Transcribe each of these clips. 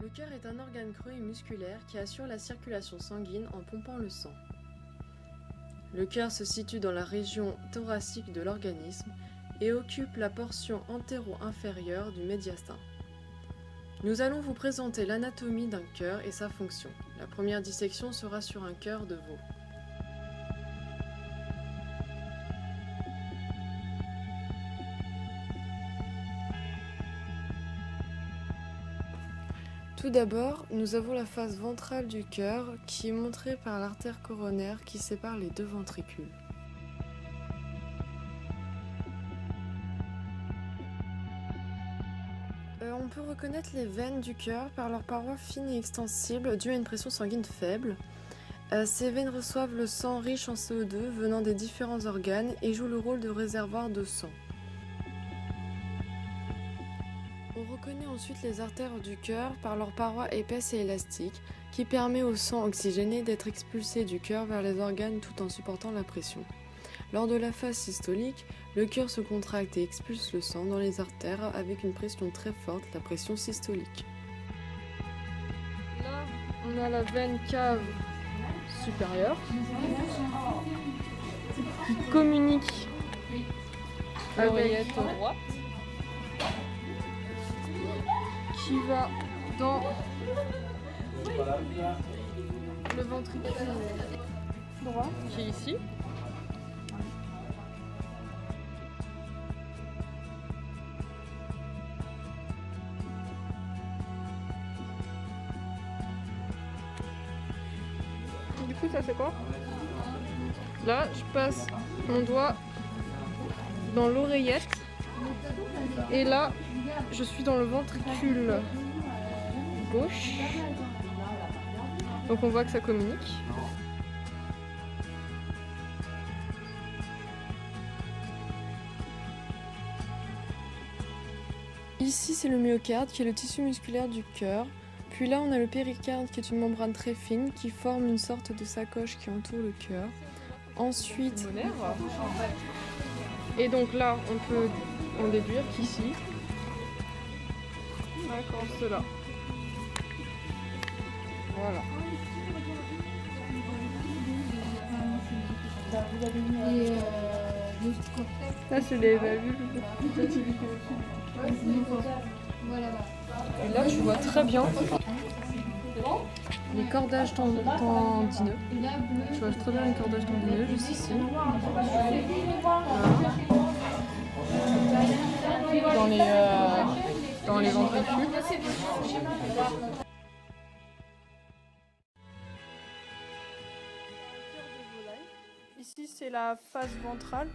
Le cœur est un organe creux et musculaire qui assure la circulation sanguine en pompant le sang. Le cœur se situe dans la région thoracique de l'organisme et occupe la portion antéro-inférieure du médiastin. Nous allons vous présenter l'anatomie d'un cœur et sa fonction. La première dissection sera sur un cœur de veau. Tout d'abord, nous avons la face ventrale du cœur qui est montrée par l'artère coronaire qui sépare les deux ventricules. On peut reconnaître les veines du cœur par leurs parois fines et extensibles dues à une pression sanguine faible. Ces veines reçoivent le sang riche en CO2 venant des différents organes et jouent le rôle de réservoir de sang. On reconnaît ensuite les artères du cœur par leurs parois épaisses et élastiques qui permet au sang oxygéné d'être expulsé du cœur vers les organes tout en supportant la pression. Lors de la phase systolique, le cœur se contracte et expulse le sang dans les artères avec une pression très forte, la pression systolique. Là, on a la veine cave supérieure qui communique avec l'oreillette droite qui va dans le ventricule droit qui est ici. Du coup, ça c'est quoi? Là, je passe mon doigt dans l'oreillette et là, je suis dans le ventricule gauche. Donc on voit que ça communique. Ici, c'est le myocarde qui est le tissu musculaire du cœur. Puis là, on a le péricarde qui est une membrane très fine qui forme une sorte de sacoche qui entoure le cœur. Ensuite, et donc là, on peut en déduire qu'ici, d'accord, cela. Voilà. Là, c'est les valvules. Et là, tu vois très bien les cordages tendineux. Tu vois très bien les cordages tendineux juste ici. Voilà. Dans les ventricules. Ici, c'est la face ventrale.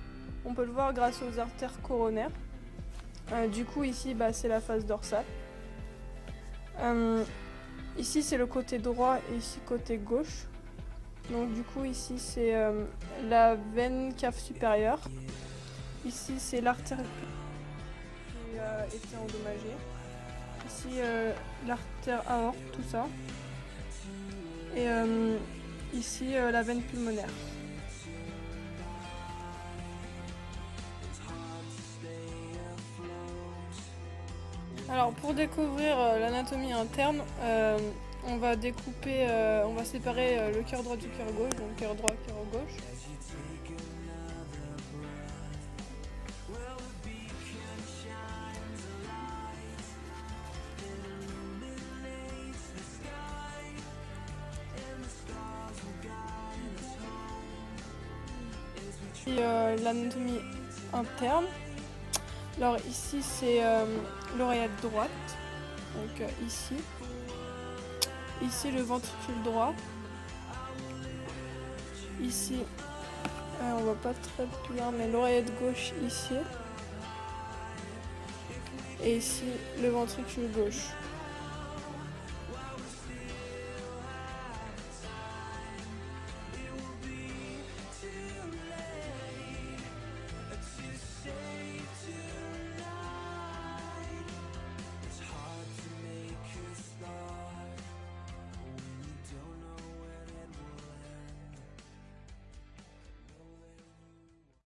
On peut le voir grâce aux artères coronaires. Du coup, ici, c'est la face dorsale. Ici, c'est le côté droit et ici, côté gauche. Donc, du coup, ici, c'est la veine cave supérieure. Ici, c'est l'artère qui a été endommagée. Ici, l'artère aorte, tout ça. Et ici, la veine pulmonaire. Alors pour découvrir l'anatomie interne, on va découper, on va séparer le cœur droit du cœur gauche, donc cœur droit, cœur gauche. Puis l'anatomie interne. Alors ici c'est l'oreillette droite, donc ici. Ici le ventricule droit. Ici, on voit pas très bien, mais l'oreillette gauche ici. Et ici le ventricule gauche.